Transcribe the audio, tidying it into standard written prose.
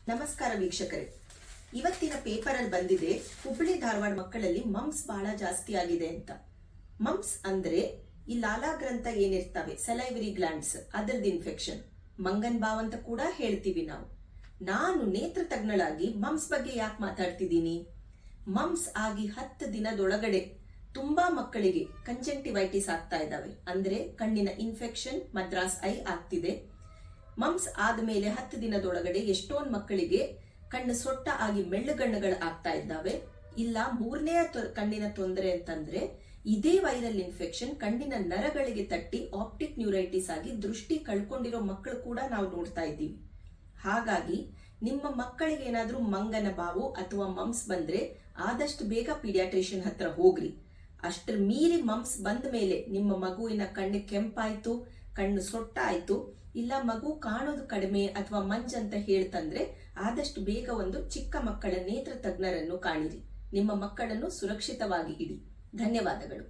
ನಮಸ್ಕಾರ ವೀಕ್ಷಕರೇ, ಇವತ್ತಿನ ಪೇಪರ್ ಅಲ್ಲಿ ಬಂದಿದೆ ಹುಬ್ಬಳ್ಳಿ ಧಾರವಾಡ ಮಕ್ಕಳಲ್ಲಿ ಮಮ್ಸ್ ಬಹಳ ಜಾಸ್ತಿ ಆಗಿದೆ ಅಂತ. ಮಮ್ಸ್ ಅಂದ್ರೆ ಈ ಲಾಲಾ ಗ್ರಂಥ ಏನಿರ್ತವೆ, ಸಲೈವರಿ ಗ್ಲ್ಯಾಂಡ್ಸ್, ಅದರದ್ದು ಇನ್ಫೆಕ್ಷನ್, ಮಂಗನ್ ಬಾವ್ ಅಂತ ಕೂಡ ಹೇಳ್ತೀವಿ ನಾವು. ನಾನು ನೇತ್ರ ತಜ್ಞಳಾಗಿ ಮಮ್ಸ್ ಬಗ್ಗೆ ಯಾಕೆ ಮಾತಾಡ್ತಿದ್ದೀನಿ? ಮಮ್ಸ್ ಆಗಿ 10 ದಿನದೊಳಗಡೆ ತುಂಬಾ ಮಕ್ಕಳಿಗೆ ಕಂಜಂಕ್ಟಿವೈಟಿಸ್ ಆಗ್ತಾ ಇದಾವೆ, ಅಂದ್ರೆ ಕಣ್ಣಿನ ಇನ್ಫೆಕ್ಷನ್, ಮದ್ರಾಸ್ ಐ ಆಗ್ತಿದೆ. ಮಮ್ಸ್ ಆದ್ಮೇಲೆ 10 ದಿನದೊಳಗಡೆ ಎಷ್ಟೊಂದು ಮಕ್ಕಳಿಗೆ ಕಣ್ಣು ಸೊಟ್ಟ ಆಗಿ ಮೆಳ್ಳುಗಣ್ಣುಗಳು ಆಗ್ತಾ ಇದ್ದಾವೆ. ಇಲ್ಲ 3ನೇ ಕಣ್ಣಿನ ತೊಂದರೆ ಅಂತಂದ್ರೆ ಇದೇ ವೈರಲ್ ಇನ್ಫೆಕ್ಷನ್ ಕಣ್ಣಿನ ನರಗಳಿಗೆ ತಟ್ಟಿ ಆಪ್ಟಿಕ್ ನ್ಯೂರೈಟಿಸ್ ಆಗಿ ದೃಷ್ಟಿ ಕಳ್ಕೊಂಡಿರೋ ಮಕ್ಕಳು ಕೂಡ ನಾವು ನೋಡ್ತಾ ಇದ್ದೀವಿ. ಹಾಗಾಗಿ ನಿಮ್ಮ ಮಕ್ಕಳಿಗೆ ಏನಾದ್ರೂ ಮಂಗನ ಬಾವು ಅಥವಾ ಮಮ್ಸ್ ಬಂದ್ರೆ ಆದಷ್ಟು ಬೇಗ ಪೀಡಿಯಾಟ್ರಿಷಿಯನ್ ಹತ್ರ ಹೋಗ್ರಿ. ಅಷ್ಟ್ರ ಮೀರಿ ಮಮ್ಸ್ ಬಂದ ಮೇಲೆ ನಿಮ್ಮ ಮಗುವಿನ ಕಣ್ಣು ಕೆಂಪಾಯ್ತು, ಕಣ್ಣು ಸೊಟ್ಟ ಆಯ್ತು, ಇಲ್ಲ ಮಗು ಕಾಣೋದು ಕಡಿಮೆ ಅಥವಾ ಮಂಜಂತ ಹೇಳ್ತಂದ್ರೆ ಆದಷ್ಟು ಬೇಗ ಒಂದು ಚಿಕ್ಕ ಮಕ್ಕಳ ನೇತ್ರ ತಜ್ಞರನ್ನು ಕಾಣಿರಿ. ನಿಮ್ಮ ಮಕ್ಕಳನ್ನು ಸುರಕ್ಷಿತವಾಗಿ ಇಡಿ. ಧನ್ಯವಾದಗಳು.